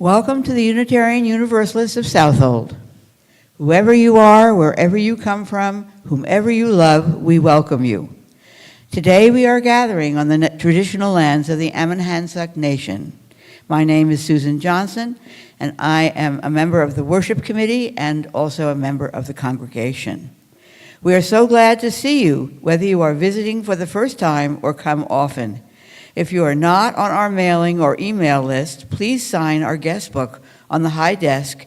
Welcome to the Unitarian Universalists of Southold. Whoever you are, wherever you come from, whomever you love, we welcome you. Today we are gathering on the traditional lands of the Ammonhansuck Nation. My name is Susan Johnson, and I am a member of the Worship Committee and also a member of the congregation. We are so glad to see you, whether you are visiting for the first time or come often. If you are not on our mailing or email list, please sign our guest book on the high desk,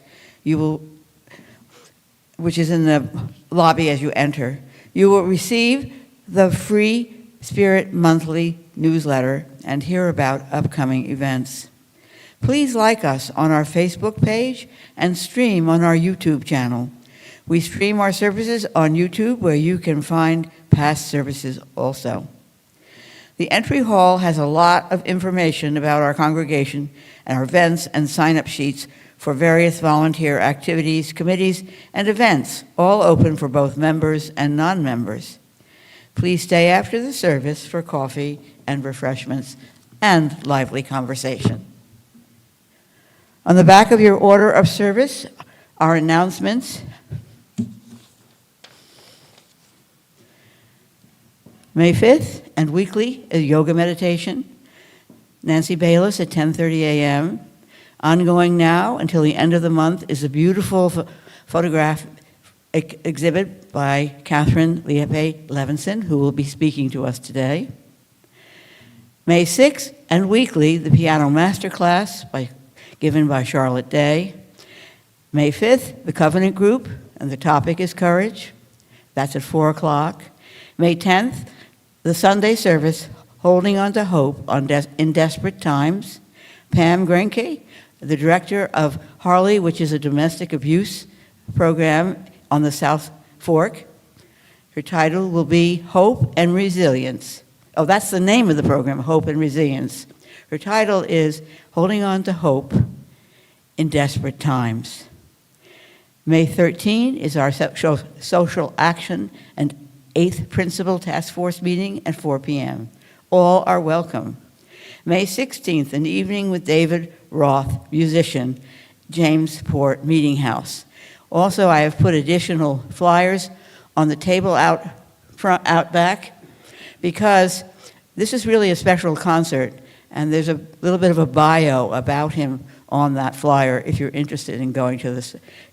which is in the lobby as you enter. You will receive the free Spirit Monthly newsletter and hear about upcoming events. Please like us on our Facebook page and stream on our YouTube channel. We stream our services on YouTube, where you can find past services also. The entry hall has a lot of information about our congregation and our events and sign-up sheets for various volunteer activities, committees, and events, all open for both members and non-members. Please stay after the service for coffee and refreshments and lively conversation. On the back of your order of service are announcements. May 5th and weekly, a yoga meditation. Nancy Bayless at 10:30 a.m. Ongoing now until the end of the month is a beautiful photograph exhibit by Katherine Liep-Levinson, who will be speaking to us today. May 6th and weekly, the piano masterclass given by Charlotte Day. May 5th, the Covenant Group, and the topic is courage. That's at 4 o'clock. May 10th, the Sunday service, Holding On to Hope in Desperate Times. Pam Grenke, the director of Harley, which is a domestic abuse program on the South Fork. Her title will be Hope and Resilience. Oh, that's the name of the program, Hope and Resilience. Her title is Holding On to Hope in Desperate Times. May 13 is our social action and 8th Principal Task Force meeting at 4 p.m. All are welcome. May 16th, an evening with David Roth, musician, Jamesport Meeting House. Also, I have put additional flyers on the table out back, because this is really a special concert, and there's a little bit of a bio about him on that flyer if you're interested in going to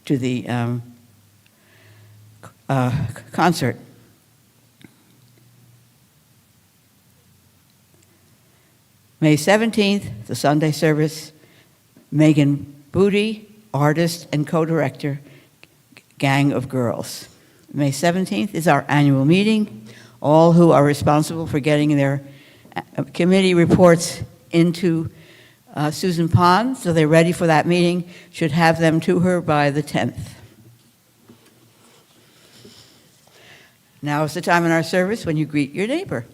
the concert. May 17th, the Sunday service, Megan Booty, artist and co-director, Gang of Girls. May 17th is our annual meeting. All who are responsible for getting their committee reports into Susan Pond, so they're ready for that meeting, should have them to her by the 10th. Now is the time in our service when you greet your neighbor.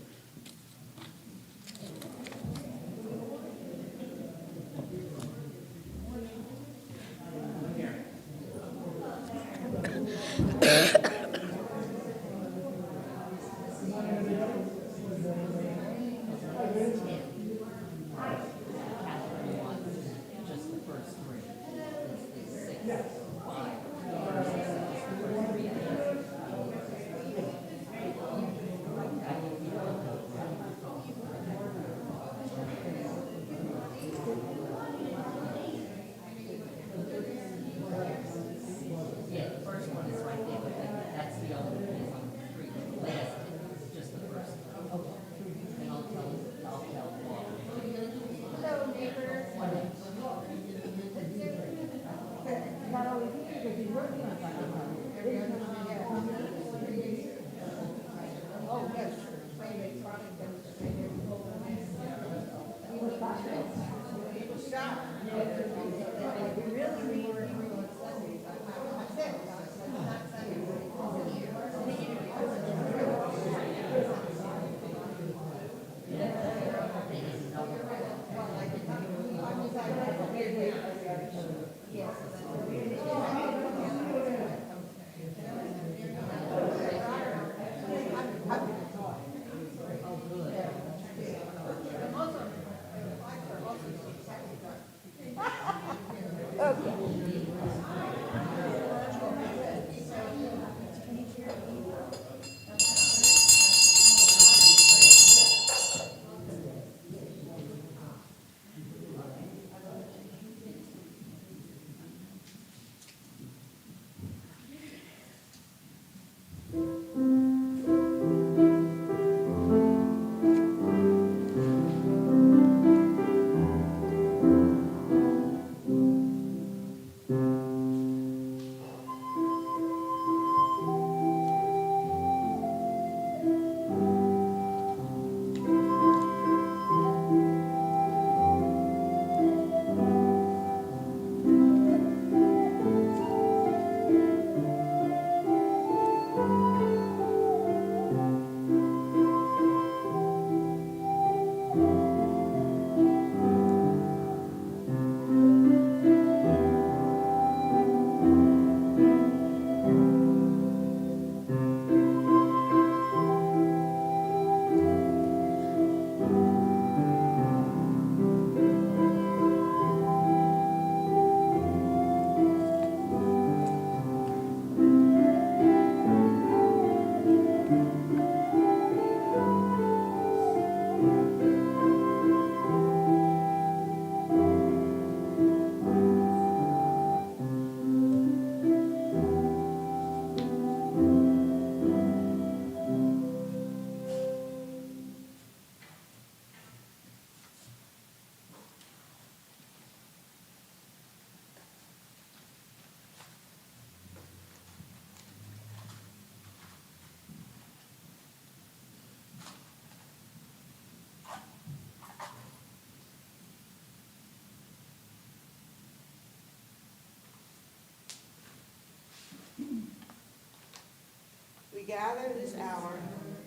gather this hour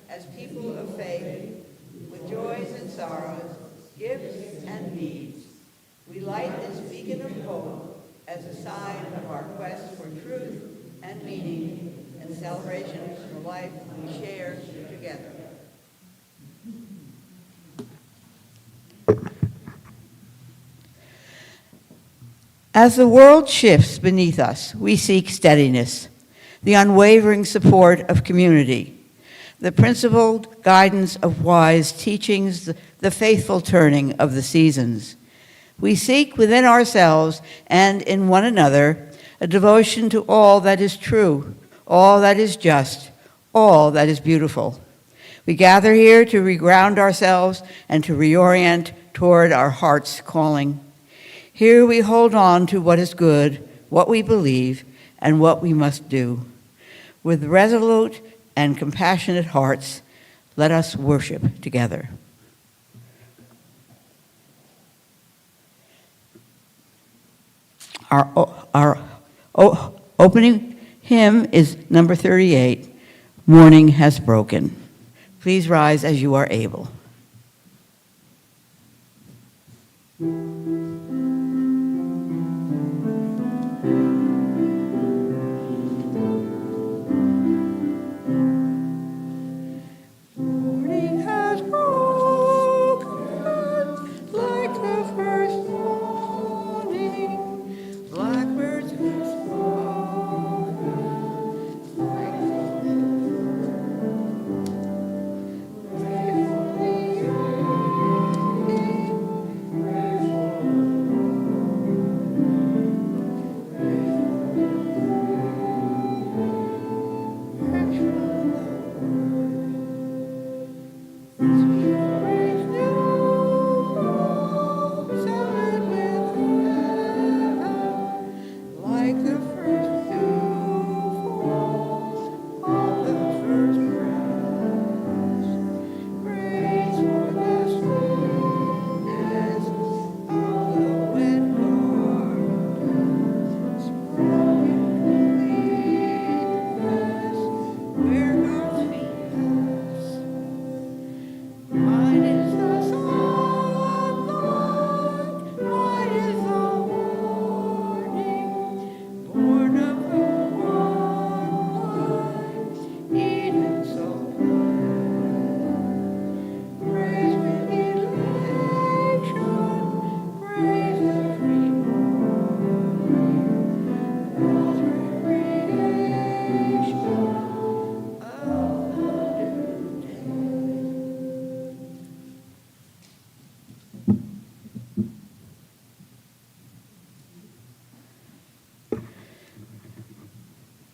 as people of faith with joys and sorrows, gifts and needs. We light this beacon of hope as a sign of our quest for truth and meaning and celebration of the life we share together. As the world shifts beneath us, we seek steadiness, the unwavering support of community, the principled guidance of wise teachings, the faithful turning of the seasons. We seek within ourselves and in one another a devotion to all that is true, all that is just, all that is beautiful. We gather here to reground ourselves and to reorient toward our heart's calling. Here we hold on to what is good, what we believe, and what we must do. With resolute and compassionate hearts, let us worship together. Our opening hymn is number 38, Morning Has Broken. Please rise as you are able.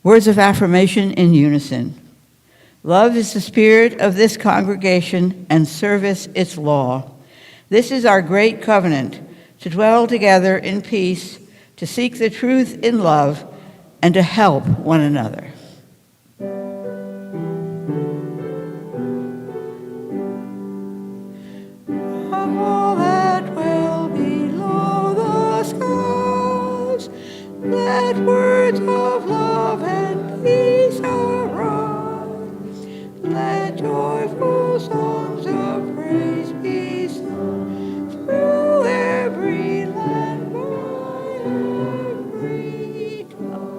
Words of affirmation in unison. Love is the spirit of this congregation and service its law. This is our great covenant, to dwell together in peace, to seek the truth in love, and to help one another. Of all that dwell below the skies, let words of love and peace arise. Let joyful songs of praise be sung through every land, by every tongue.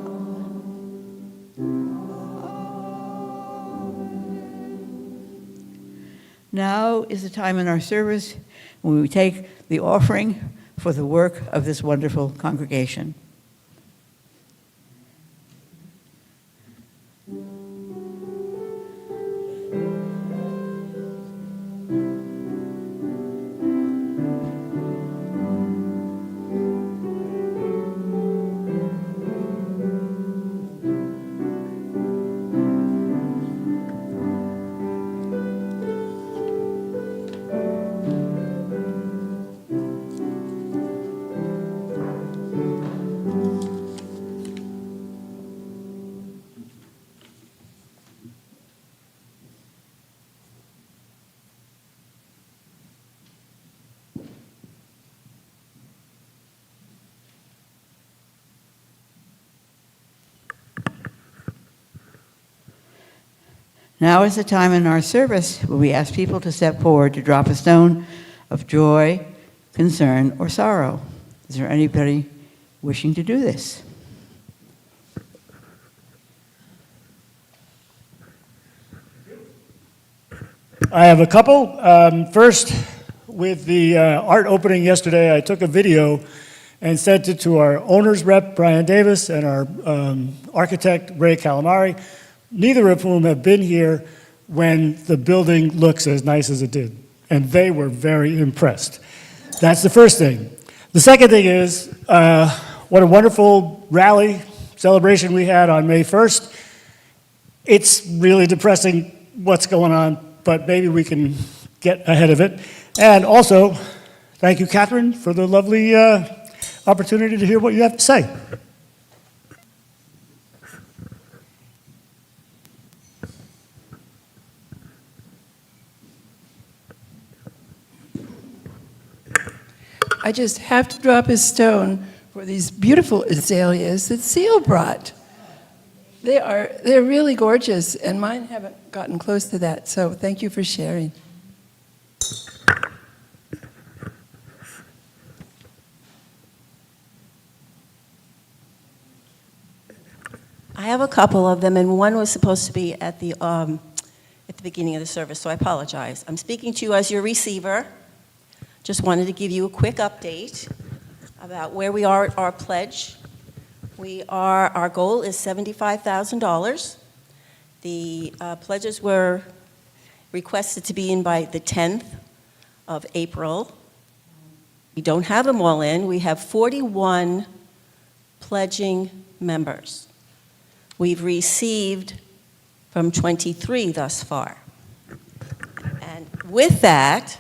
Now is the time in our service when we take the offering for the work of this wonderful congregation. Now is the time in our service where we ask people to step forward to drop a stone of joy, concern, or sorrow. Is there anybody wishing to do this? I have a couple. First, with the art opening yesterday, I took a video and sent it to our owner's rep, Brian Davis, and our architect, Ray Calamari, neither of whom have been here when the building looks as nice as it did. And they were very impressed. That's the first thing. The second thing is, what a wonderful rally celebration we had on May 1st. It's really depressing what's going on, but maybe we can get ahead of it. And also, thank you, Katherine, for the lovely opportunity to hear what you have to say. I just have to drop a stone for these beautiful azaleas that Seal brought. They're really gorgeous, and mine haven't gotten close to that, so thank you for sharing. I have a couple of them, and one was supposed to be at the beginning of the service, so I apologize. I'm speaking to you as your receiver. Just wanted to give you a quick update about where we are at our pledge. Our goal is $75,000. The pledges were requested to be in by the 10th of April. We don't have them all in. We have 41 pledging members. We've received from 23 thus far. And with that,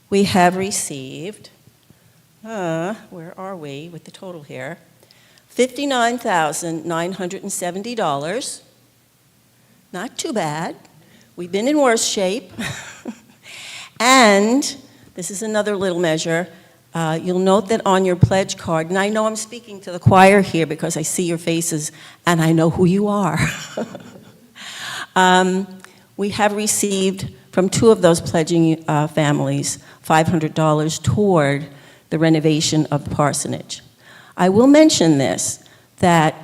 we have received, where are we with the total here? $59,970. Not too bad. We've been in worse shape. And this is another little measure. You'll note that on your pledge card, and I know I'm speaking to the choir here because I see your faces and I know who you are. We have received from two of those pledging families $500 toward the renovation of the parsonage. I will mention this, that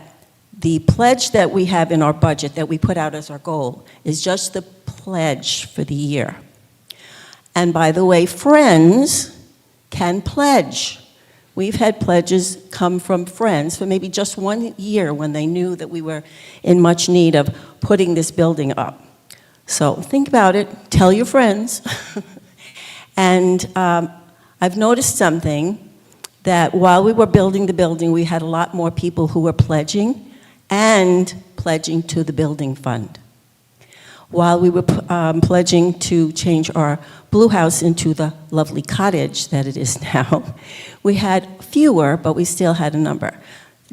the pledge that we have in our budget that we put out as our goal is just the pledge for the year. And by the way, friends can pledge. We've had pledges come from friends for maybe just 1 year when they knew that we were in much need of putting this building up. So think about it, tell your friends. And I've noticed something, that while we were building the building, we had a lot more people who were pledging and pledging to the building fund. While we were pledging to change our blue house into the lovely cottage that it is now, we had fewer, but we still had a number.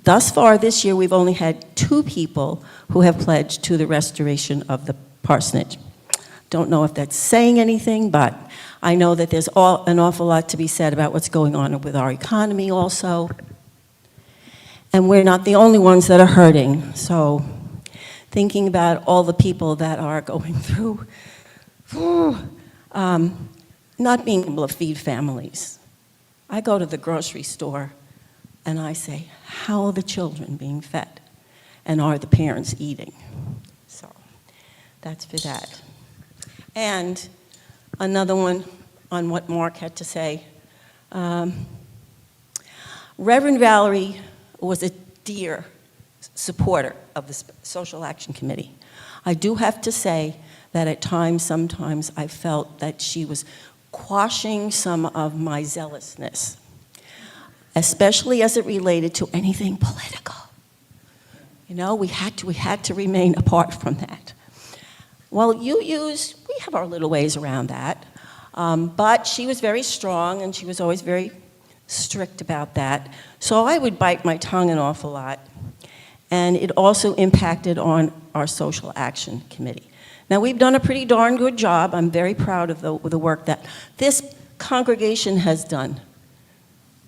Thus far this year, we've only had 2 people who have pledged to the restoration of the parsonage. Don't know if that's saying anything, but I know that there's an awful lot to be said about what's going on with our economy also. And we're not the only ones that are hurting. So thinking about all the people that are going through not being able to feed families. I go to the grocery store and I say, how are the children being fed? And are the parents eating? So that's for that. And another one on what Mark had to say. Reverend Valerie was a dear supporter of the Social Action Committee. I do have to say that at times, sometimes I felt that she was quashing some of my zealousness, especially as it related to anything political. You know, we had to remain apart from that. Well, we have our little ways around that, but she was very strong and she was always very strict about that. So I would bite my tongue an awful lot. And it also impacted on our Social Action Committee. Now, we've done a pretty darn good job. I'm very proud of the work that this congregation has done.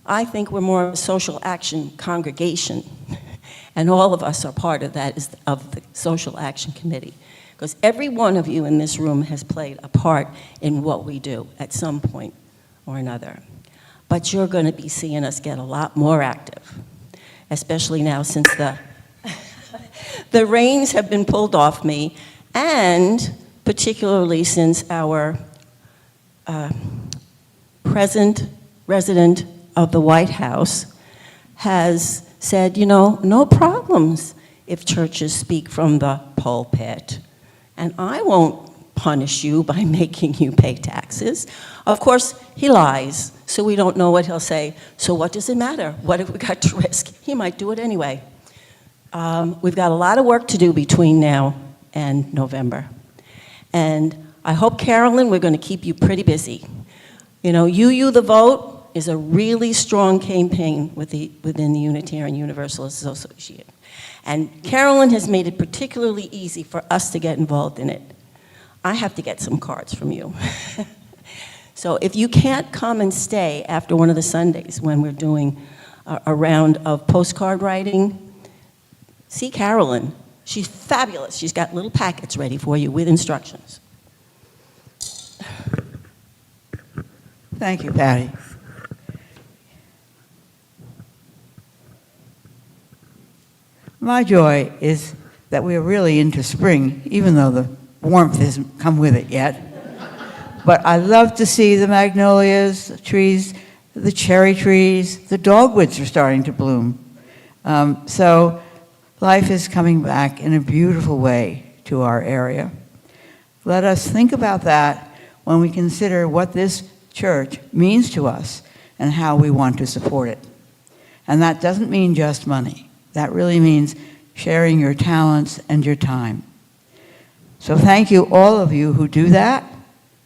I think we're more of a social action congregation, and all of us are part of that, of the Social Action Committee, because every one of you in this room has played a part in what we do at some point or another. But you're going to be seeing us get a lot more active, especially now since the reins have been pulled off me, and particularly since our present resident of the White House has said, you know, no problems if churches speak from the pulpit, and I won't punish you by making you pay taxes. Of course, he lies, so we don't know what he'll say. So what does it matter? What have we got to risk? He might do it anyway. We've got a lot of work to do between now and November. And I hope, Carolyn, we're going to keep you pretty busy. You know, You the Vote is a really strong campaign within the Unitarian Universalist Association. And Carolyn has made it particularly easy for us to get involved in it. I have to get some cards from you. So if you can't come and stay after one of the Sundays when we're doing a round of postcard writing, see Carolyn. She's fabulous. She's got little packets ready for you with instructions. Thank you, Patty. My joy is that we are really into spring, even though the warmth hasn't come with it yet. But I love to see the magnolias, the trees, the cherry trees, the dogwoods are starting to bloom. So life is coming back in a beautiful way to our area. Let us think about that when we consider what this church means to us and how we want to support it. And that doesn't mean just money. That really means sharing your talents and your time. So thank you, all of you who do that.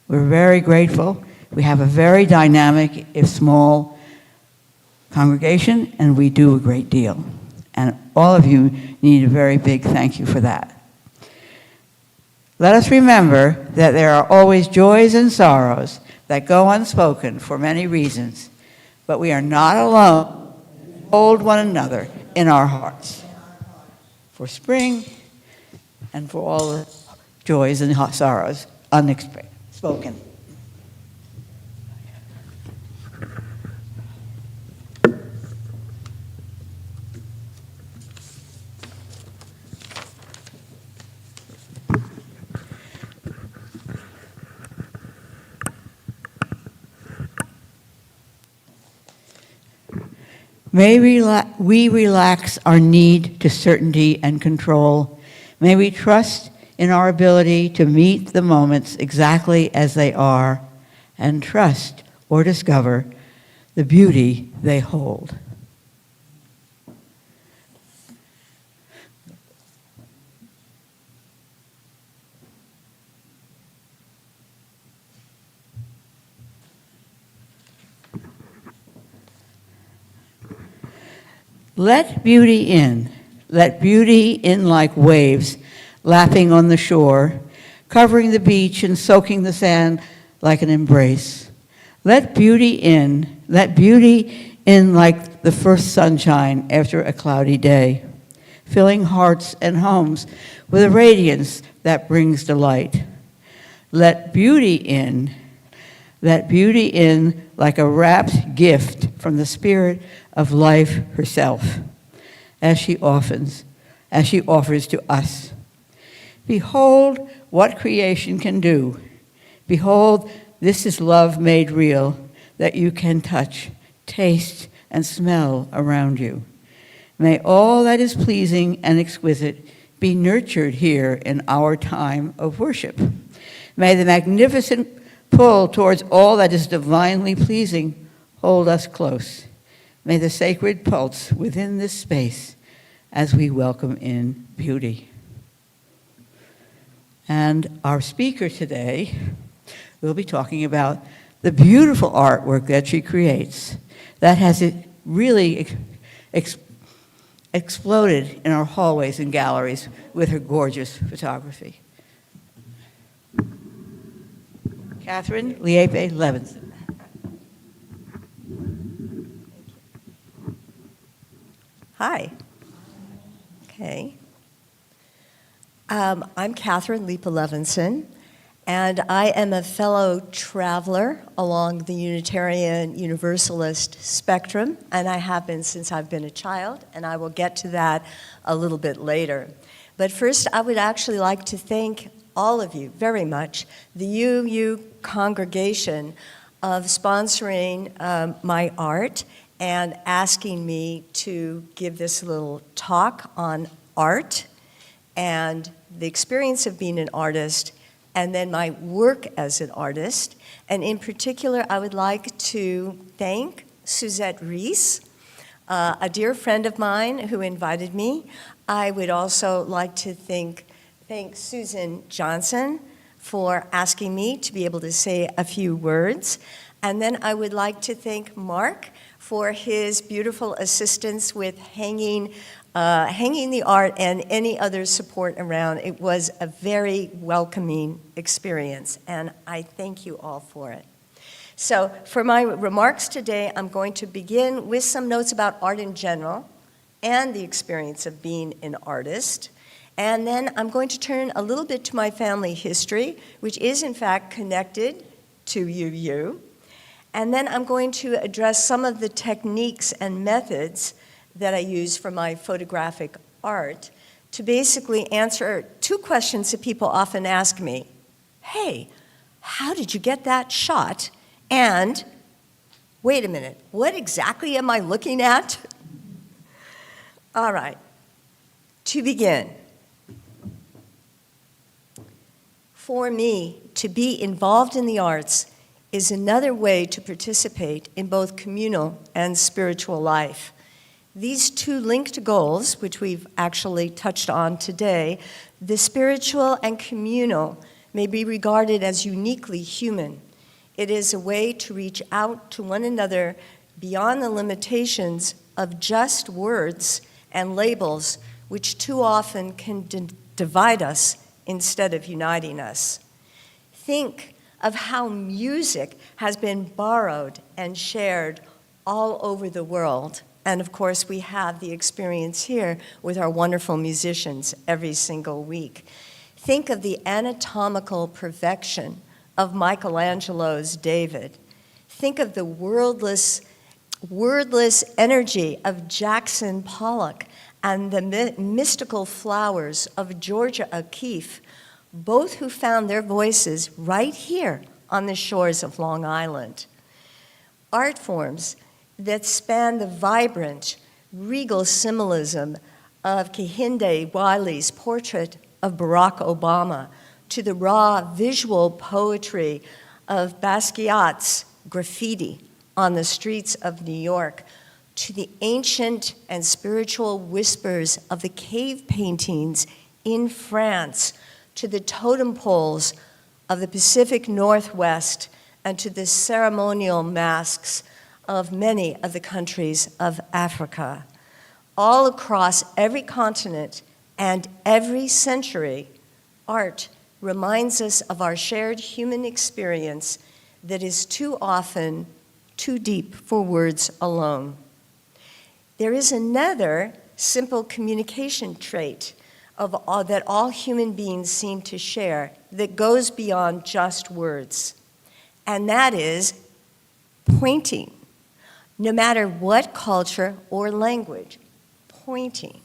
We're very grateful. We have a very dynamic, if small, congregation, and we do a great deal. And all of you need a very big thank you for that. Let us remember that there are always joys and sorrows that go unspoken for many reasons, but we are not alone. Hold one another in our hearts for spring and for all the joys and sorrows unspoken. May we relax our need to certainty and control. May we trust in our ability to meet the moments exactly as they are and trust or discover the beauty they hold. Let beauty in. Let beauty in like waves, lapping on the shore, covering the beach and soaking the sand like an embrace. Let beauty in. Let beauty in like the first sunshine after a cloudy day, filling hearts and homes with a radiance that brings delight. Let beauty in. Let beauty in like a wrapped gift from the Spirit of life herself, as she offers to us. Behold what creation can do. Behold, this is love made real, that you can touch, taste, and smell around you. May all that is pleasing and exquisite be nurtured here in our time of worship. May the magnificent pull towards all that is divinely pleasing hold us close. May the sacred pulse within this space as we welcome in beauty. And our speaker today will be talking about the beautiful artwork that she creates that has really exploded in our hallways and galleries with her gorgeous photography. Katherine Liep-Levinson. Hi. Okay. I'm Katherine Liep-Levinson, and I am a fellow traveler along the Unitarian Universalist spectrum, and I have been since I've been a child, and I will get to that a little bit later. But first, I would actually like to thank all of you very much, the UU congregation, of sponsoring my art and asking me to give this little talk on art and the experience of being an artist, and then my work as an artist. And in particular, I would like to thank Suzette Reese, a dear friend of mine who invited me. I would also like to thank Susan Johnson for asking me to be able to say a few words. And then I would like to thank Mark for his beautiful assistance with hanging the art and any other support around. It was a very welcoming experience, and I thank you all for it. So for my remarks today, I'm going to begin with some notes about art in general and the experience of being an artist. And then I'm going to turn a little bit to my family history, which is in fact connected to UU. And then I'm going to address some of the techniques and methods that I use for my photographic art to basically answer two questions that people often ask me. Hey, how did you get that shot? And wait a minute, what exactly am I looking at? All right, to begin. For me, to be involved in the arts is another way to participate in both communal and spiritual life. These two linked goals, which we've actually touched on today, the spiritual and communal, may be regarded as uniquely human. It is a way to reach out to one another beyond the limitations of just words and labels, which too often can divide us instead of uniting us. Think of how music has been borrowed and shared all over the world. And of course, we have the experience here with our wonderful musicians every single week. Think of the anatomical perfection of Michelangelo's David. Think of the wordless energy of Jackson Pollock and the mystical flowers of Georgia O'Keeffe, both who found their voices right here on the shores of Long Island. Art forms that span the vibrant, regal symbolism of Kehinde Wiley's portrait of Barack Obama, to the raw visual poetry of Basquiat's graffiti on the streets of New York, to the ancient and spiritual whispers of the cave paintings in France, to the totem poles of the Pacific Northwest, and to the ceremonial masks of many of the countries of Africa. All across every continent and every century, art reminds us of our shared human experience that is too often too deep for words alone. There is another simple communication trait that all human beings seem to share that goes beyond just words, and that is pointing. No matter what culture or language, pointing.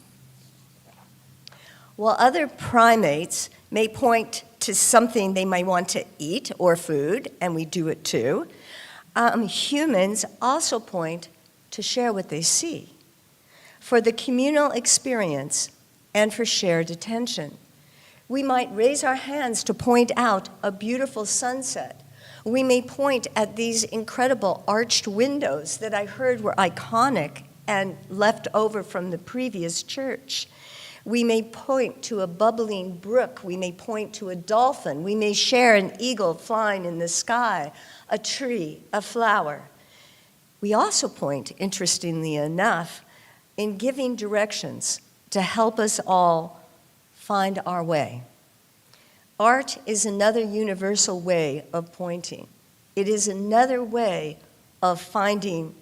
While other primates may point to something they might want to eat or food, and we do it too, humans also point to share what they see, for the communal experience and for shared attention. We might raise our hands to point out a beautiful sunset. We may point at these incredible arched windows that I heard were iconic and left over from the previous church. We may point to a bubbling brook. We may point to a dolphin. We may share an eagle flying in the sky, a tree, a flower. We also point, interestingly enough, in giving directions to help us all find our way. Art is another universal way of pointing. It is another way of finding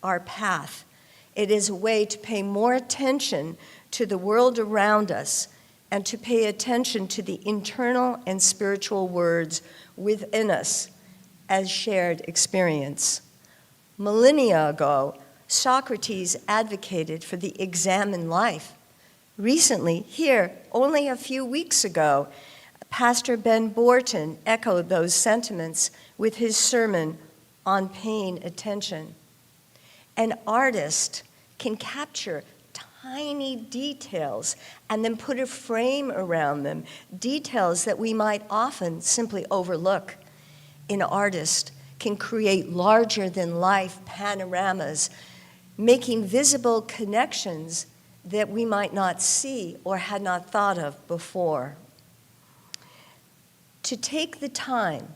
our path. It is a way to pay more attention to the world around us and to pay attention to the internal and spiritual words within us as shared experience. Millennia ago, Socrates advocated for the examined life. Recently, here, only a few weeks ago, Pastor Ben Borton echoed those sentiments with his sermon on paying attention. An artist can capture tiny details and then put a frame around them, details that we might often simply overlook. An artist can create larger-than-life panoramas, making visible connections that we might not see or had not thought of before. To take the time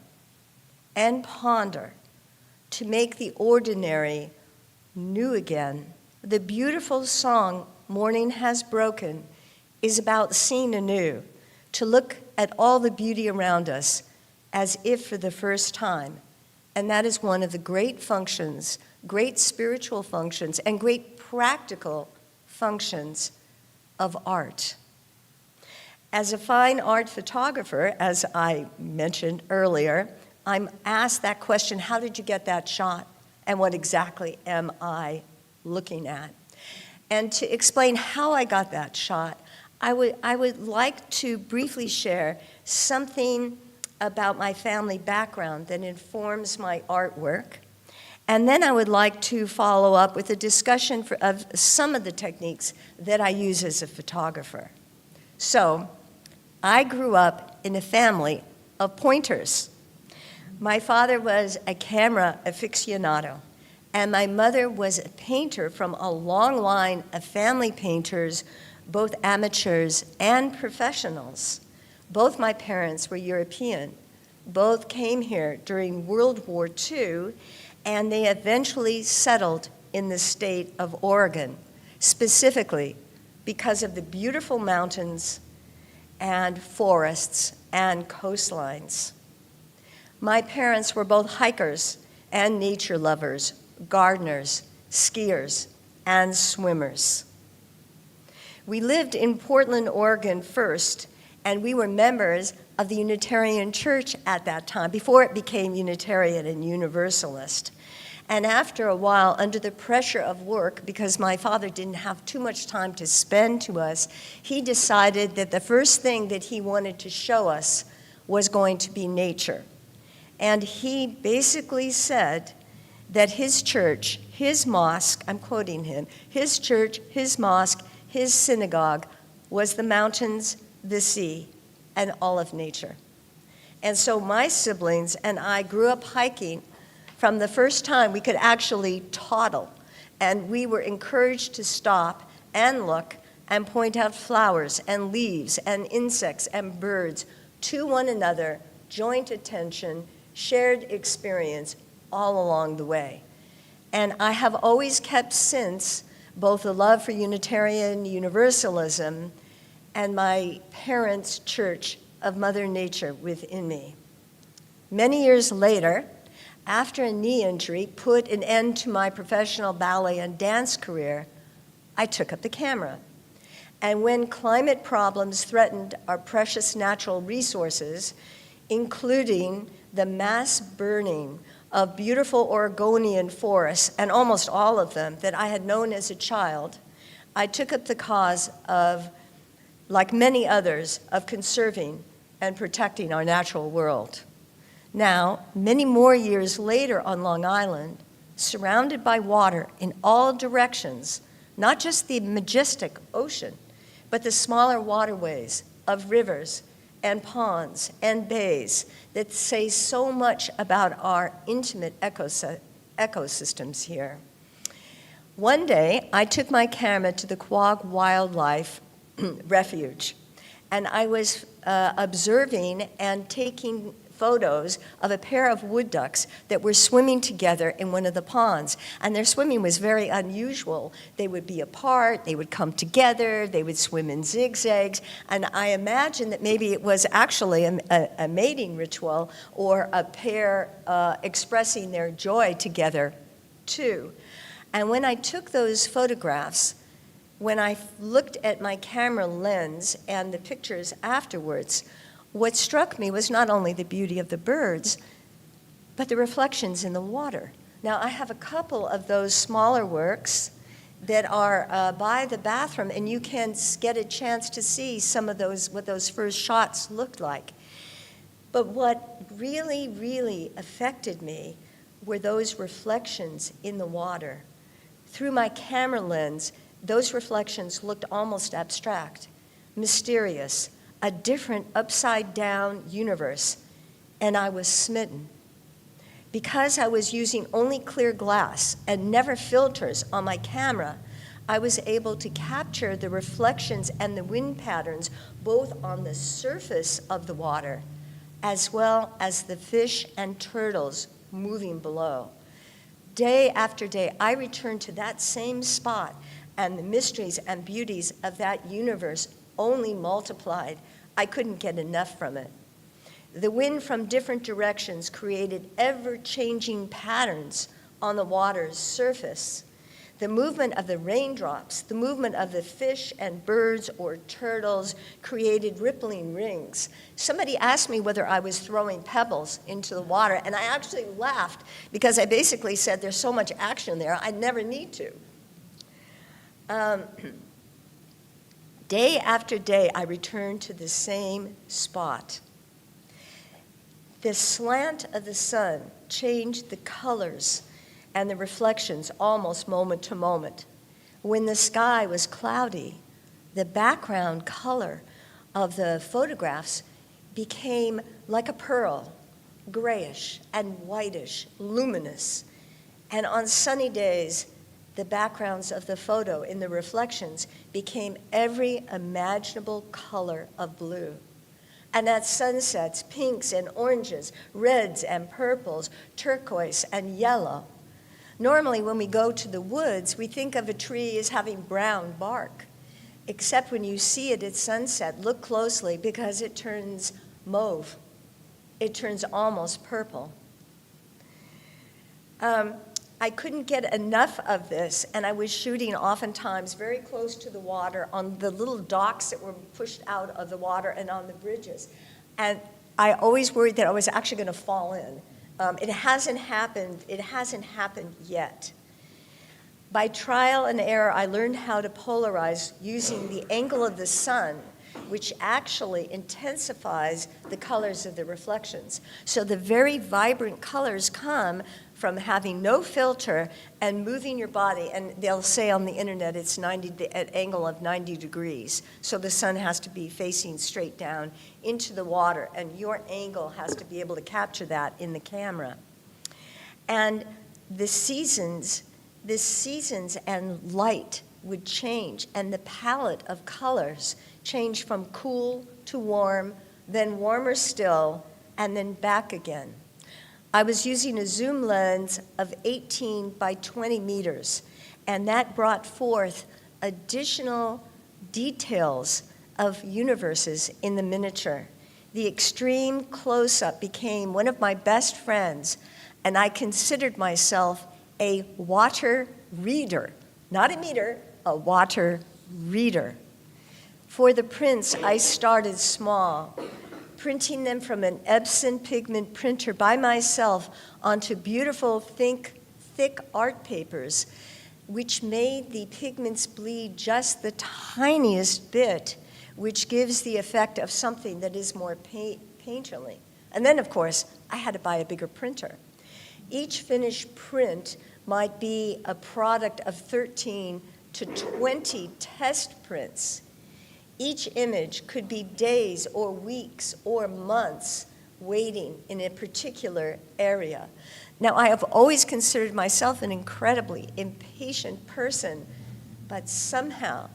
and ponder to make the ordinary new again. The beautiful song, Morning Has Broken, is about seeing anew, to look at all the beauty around us as if for the first time. And that is one of the great functions, great spiritual functions, and great practical functions of art. As a fine art photographer, as I mentioned earlier, I'm asked that question, how did you get that shot? And what exactly am I looking at? And to explain how I got that shot, I would like to briefly share something about my family background that informs my artwork. And then I would like to follow up with a discussion of some of the techniques that I use as a photographer. So, I grew up in a family of pointers. My father was a camera aficionado, and my mother was a painter from a long line of family painters, both amateurs and professionals. Both my parents were European. Both came here during World War II, and they eventually settled in the state of Oregon, specifically because of the beautiful mountains and forests and coastlines. My parents were both hikers and nature lovers, gardeners, skiers, and swimmers. We lived in Portland, Oregon first, and we were members of the Unitarian Church at that time, before it became Unitarian and Universalist. And after a while, under the pressure of work, because my father didn't have too much time to spend to us, he decided that the first thing that he wanted to show us was going to be nature. And he basically said that his church, his mosque, I'm quoting him, his church, his mosque, his synagogue was the mountains, the sea, and all of nature. And so my siblings and I grew up hiking from the first time we could actually toddle, and we were encouraged to stop and look and point out flowers and leaves and insects and birds to one another, joint attention, shared experience all along the way. And I have always kept since both a love for Unitarian Universalism and my parents' church of Mother Nature within me. Many years later, after a knee injury put an end to my professional ballet and dance career, I took up the camera. And when climate problems threatened our precious natural resources, including the mass burning of beautiful Oregonian forests, and almost all of them that I had known as a child, I took up the cause of, like many others, of conserving and protecting our natural world. Now, many more years later on Long Island, surrounded by water in all directions, not just the majestic ocean, but the smaller waterways of rivers and ponds and bays that say so much about our intimate ecosystems here. One day, I took my camera to the Quogue Wildlife Refuge, and I was observing and taking photos of a pair of wood ducks that were swimming together in one of the ponds. And their swimming was very unusual. They would be apart, they would come together, they would swim in zigzags, and I imagined that maybe it was actually a mating ritual or a pair expressing their joy together too. And when I took those photographs, when I looked at my camera lens and the pictures afterwards, what struck me was not only the beauty of the birds, but the reflections in the water. Now, I have a couple of those smaller works that are by the bathroom, and you can get a chance to see some of those, what those first shots looked like. But what really, really affected me were those reflections in the water. Through my camera lens, those reflections looked almost abstract, mysterious, a different upside-down universe, and I was smitten. Because I was using only clear glass and never filters on my camera, I was able to capture the reflections and the wind patterns both on the surface of the water as well as the fish and turtles moving below. Day after day, I returned to that same spot, and the mysteries and beauties of that universe only multiplied. I couldn't get enough from it. The wind from different directions created ever-changing patterns on the water's surface. The movement of the raindrops, the movement of the fish and birds or turtles created rippling rings. Somebody asked me whether I was throwing pebbles into the water, and I actually laughed because I basically said there's so much action there, I never need to. Day after day, I returned to the same spot. The slant of the sun changed the colors and the reflections almost moment to moment. When the sky was cloudy, the background color of the photographs became like a pearl, grayish and whitish, luminous. And on sunny days, the backgrounds of the photo in the reflections became every imaginable color of blue. And at sunsets, pinks and oranges, reds and purples, turquoise and yellow. Normally, when we go to the woods, we think of a tree as having brown bark, except when you see it at sunset, look closely because it turns mauve. It turns almost purple. I couldn't get enough of this, and I was shooting oftentimes very close to the water on the little docks that were pushed out of the water and on the bridges. And I always worried that I was actually going to fall in. It hasn't happened yet. By trial and error, I learned how to polarize using the angle of the sun, which actually intensifies the colors of the reflections. So the very vibrant colors come from having no filter and moving your body, and they'll say on the internet it's at angle of 90 degrees. So the sun has to be facing straight down into the water, and your angle has to be able to capture that in the camera. And the seasons and light would change, and the palette of colors changed from cool to warm, then warmer still, and then back again. I was using a zoom lens of 18 by 20 meters, and that brought forth additional details of universes in the miniature. The extreme close-up became one of my best friends, and I considered myself a water reader, not a meter, a water reader. For the prints, I started small, printing them from an Epson pigment printer by myself onto beautiful, thick art papers, which made the pigments bleed just the tiniest bit, which gives the effect of something that is more painterly. And then, of course, I had to buy a bigger printer. Each finished print might be a product of 13 to 20 test prints. Each image could be days or weeks or months waiting in a particular area. Now, I have always considered myself an incredibly impatient person, but somehow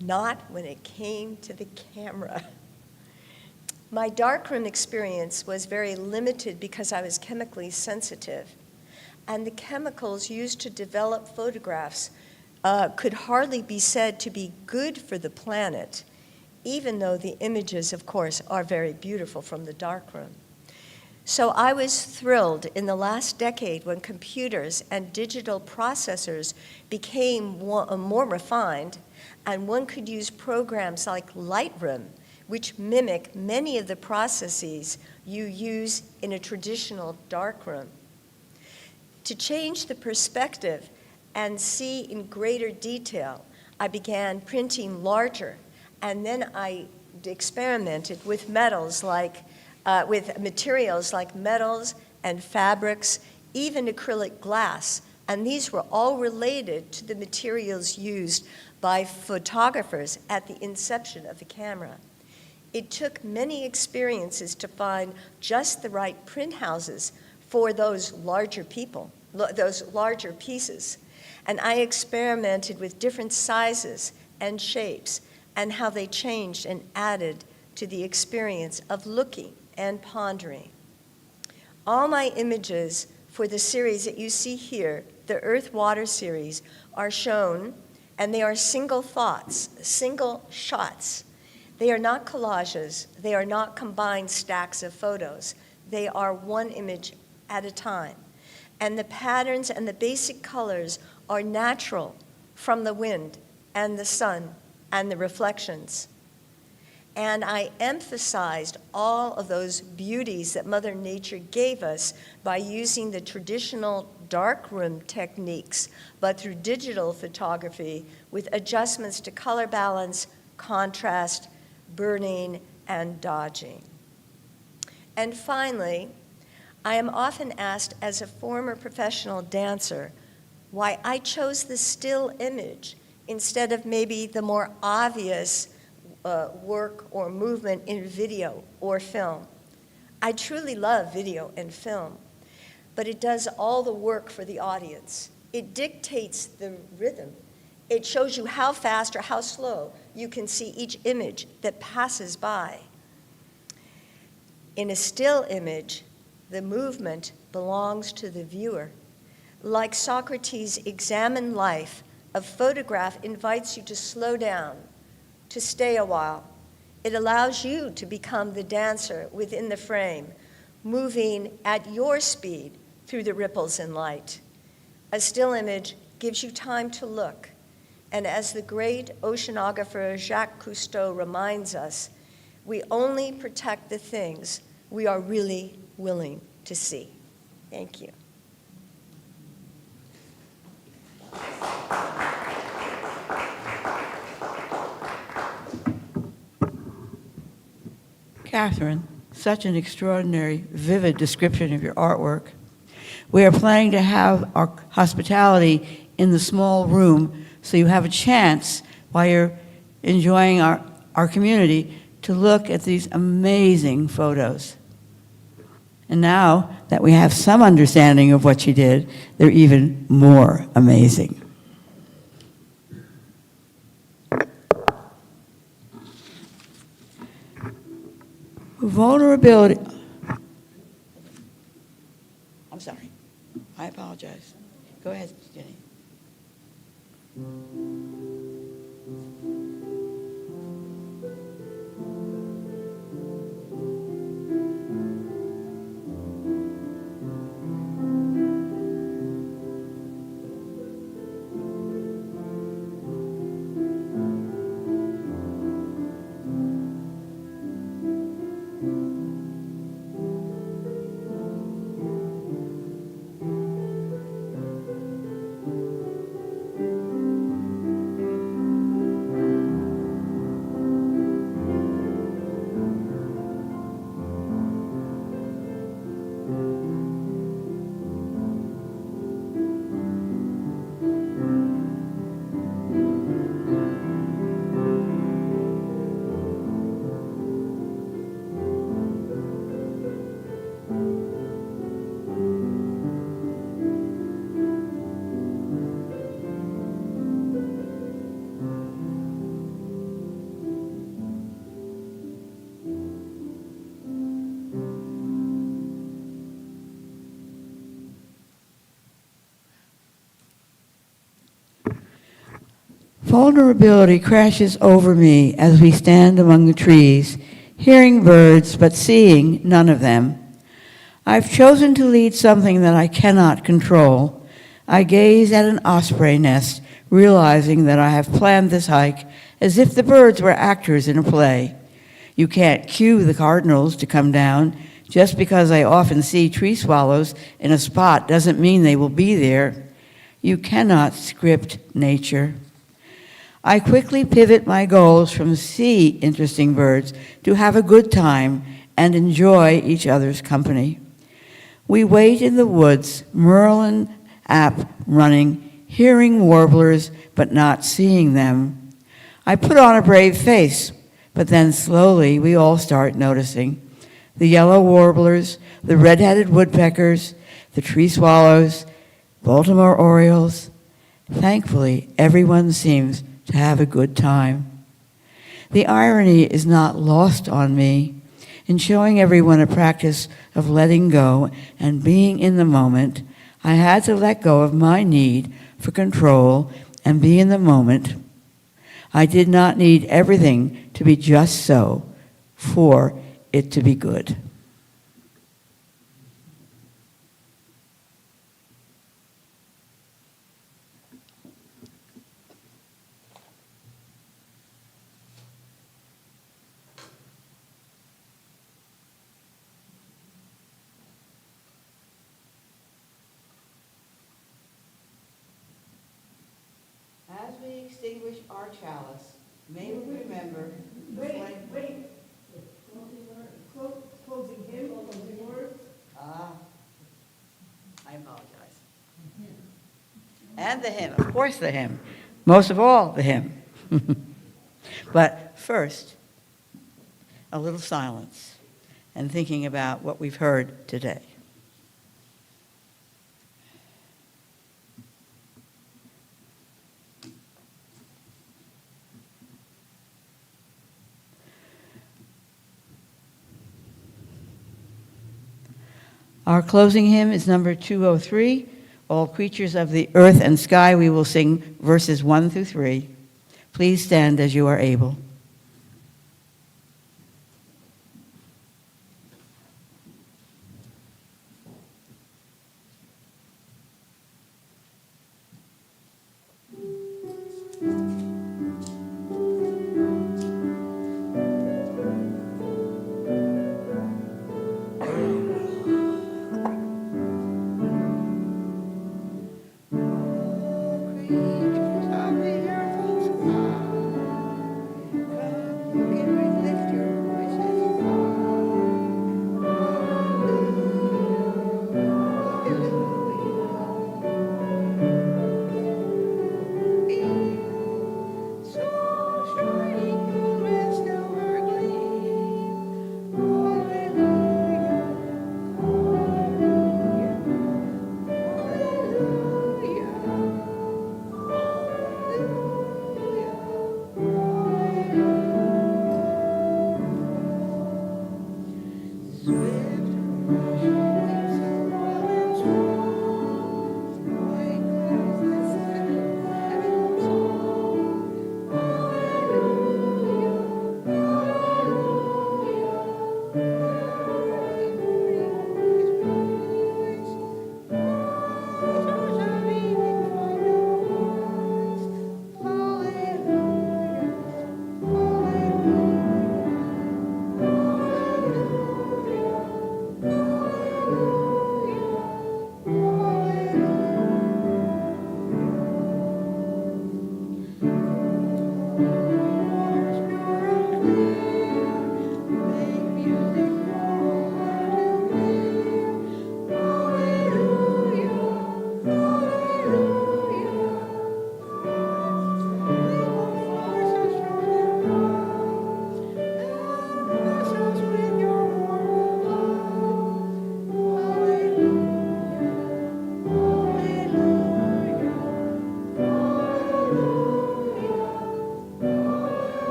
not when it came to the camera. My darkroom experience was very limited because I was chemically sensitive, and the chemicals used to develop photographs could hardly be said to be good for the planet, even though the images, of course, are very beautiful from the darkroom. So I was thrilled in the last decade when computers and digital processors became more refined, and one could use programs like Lightroom, which mimic many of the processes you use in a traditional darkroom. To change the perspective and see in greater detail, I began printing larger, and then I experimented with metals with materials like metals and fabrics, even acrylic glass, and these were all related to the materials used by photographers at the inception of the camera. It took many experiences to find just the right print houses for those larger pieces. And I experimented with different sizes and shapes and how they changed and added to the experience of looking and pondering. All my images for the series that you see here, the Earth Water series, are shown, and they are single thoughts, single shots. They are not collages. They are not combined stacks of photos. They are one image at a time. And the patterns and the basic colors are natural from the wind and the sun and the reflections. And I emphasized all of those beauties that Mother Nature gave us by using the traditional darkroom techniques, but through digital photography with adjustments to color balance, contrast, burning, and dodging. And finally, I am often asked as a former professional dancer why I chose the still image instead of maybe the more obvious work or movement in video or film. I truly love video and film, but it does all the work for the audience. It dictates the rhythm. It shows you how fast or how slow you can see each image that passes by. In a still image, the movement belongs to the viewer. Like Socrates' examine life, a photograph invites you to slow down, to stay a while. It allows you to become the dancer within the frame, moving at your speed through the ripples in light. A still image gives you time to look. And as the great oceanographer Jacques Cousteau reminds us, we only protect the things we are really willing to see. Thank you. Katherine, such an extraordinary, vivid description of your artwork. We are planning to have our hospitality in the small room, so you have a chance while you're enjoying our community to look at these amazing photos. And now that we have some understanding of what you did, they're even more amazing. Vulnerability. I'm sorry. I apologize. Go ahead, Jenny. Vulnerability crashes over me as we stand among the trees, hearing birds but seeing none of them. I've chosen to lead something that I cannot control. I gaze at an osprey nest, realizing that I have planned this hike as if the birds were actors in a play. You can't cue the cardinals to come down. Just because I often see tree swallows in a spot doesn't mean they will be there. You cannot script nature. I quickly pivot my goals from see interesting birds to have a good time and enjoy each other's company. We wait in the woods, Merlin app running, hearing warblers but not seeing them. I put on a brave face, but then slowly we all start noticing. The yellow warblers, the red-headed woodpeckers, the tree swallows, Baltimore orioles. Thankfully, everyone seems to have a good time. The irony is not lost on me. In showing everyone a practice of letting go and being in the moment, I had to let go of my need for control and be in the moment. I did not need everything to be just so for it to be good. As we extinguish our chalice, may we remember the flame. Closing hymn, closing words. I apologize. And the hymn, of course the hymn. Most of all, the hymn. But first, a little silence and thinking about what we've heard today. Our closing hymn is number 203, All Creatures of the Earth and Sky. We will sing verses 1 through 3. Please stand as you are able.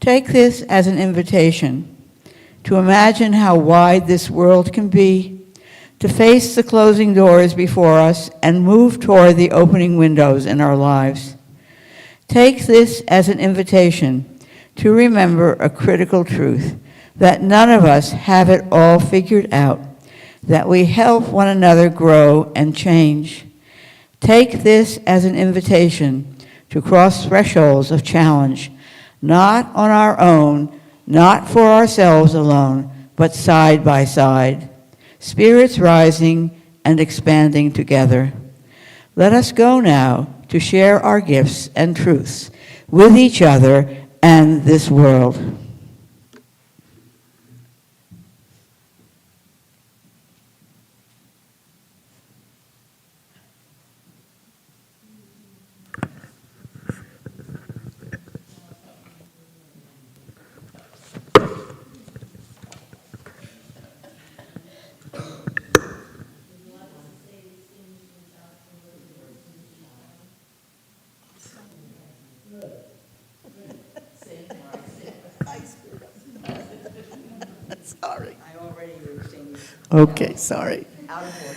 Take this as an invitation to imagine how wide this world can be, to face the closing doors before us and move toward the opening windows in our lives. Take this as an invitation to remember a critical truth, that none of us have it all figured out, that we help one another grow and change. Take this as an invitation to cross thresholds of challenge, not on our own, not for ourselves alone, but side by side, spirits rising and expanding together. Let us go now to share our gifts and truths with each other and this world. Sorry. I already understand. Okay, sorry. Out of order.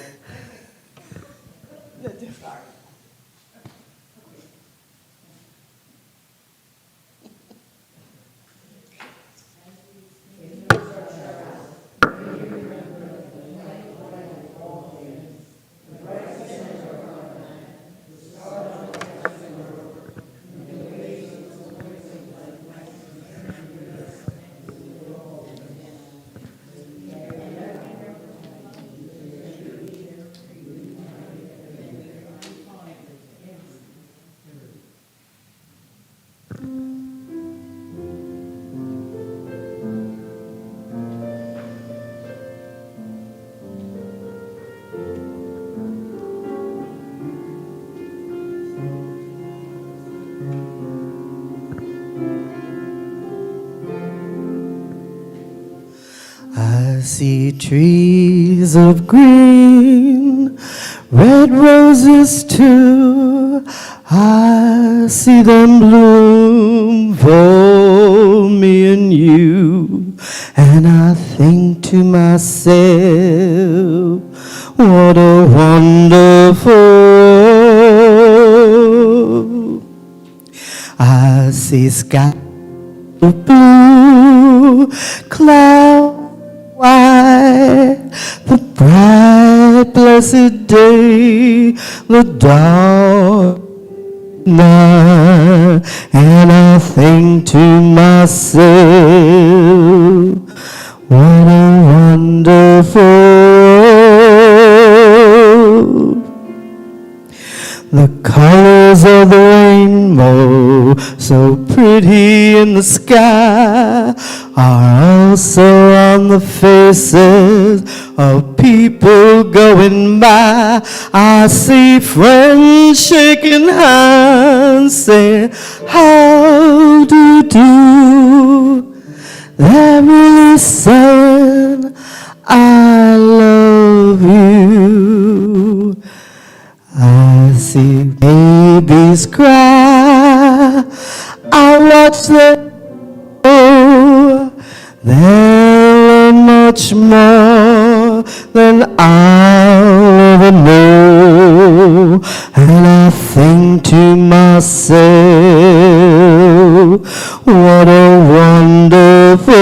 I see trees of green, red roses too. I see them bloom for me and you. And I think to myself, what a wonderful world. I see sky of blue, cloud white, the bright blessed day, the dark night, and I think to myself, what a wonderful world. The colors of the rainbow, so pretty in the sky, are also on the faces of people going by. I see friends shaking hands, saying, how do you do? They're really saying, I love you. I see babies cry, I watch them grow. They'll learn much more than I'll ever know. And I think to myself, what a wonderful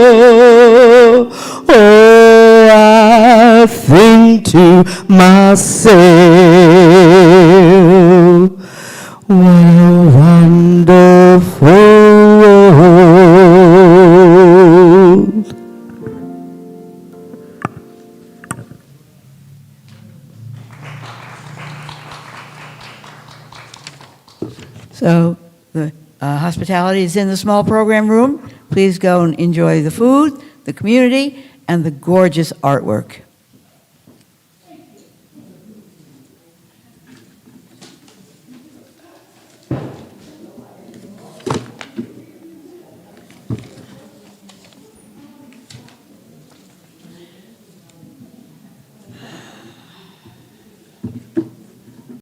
world. Oh, I think to myself, what a wonderful world. So the hospitality is in the small program room. Please go and enjoy the food, the community, and the gorgeous artwork.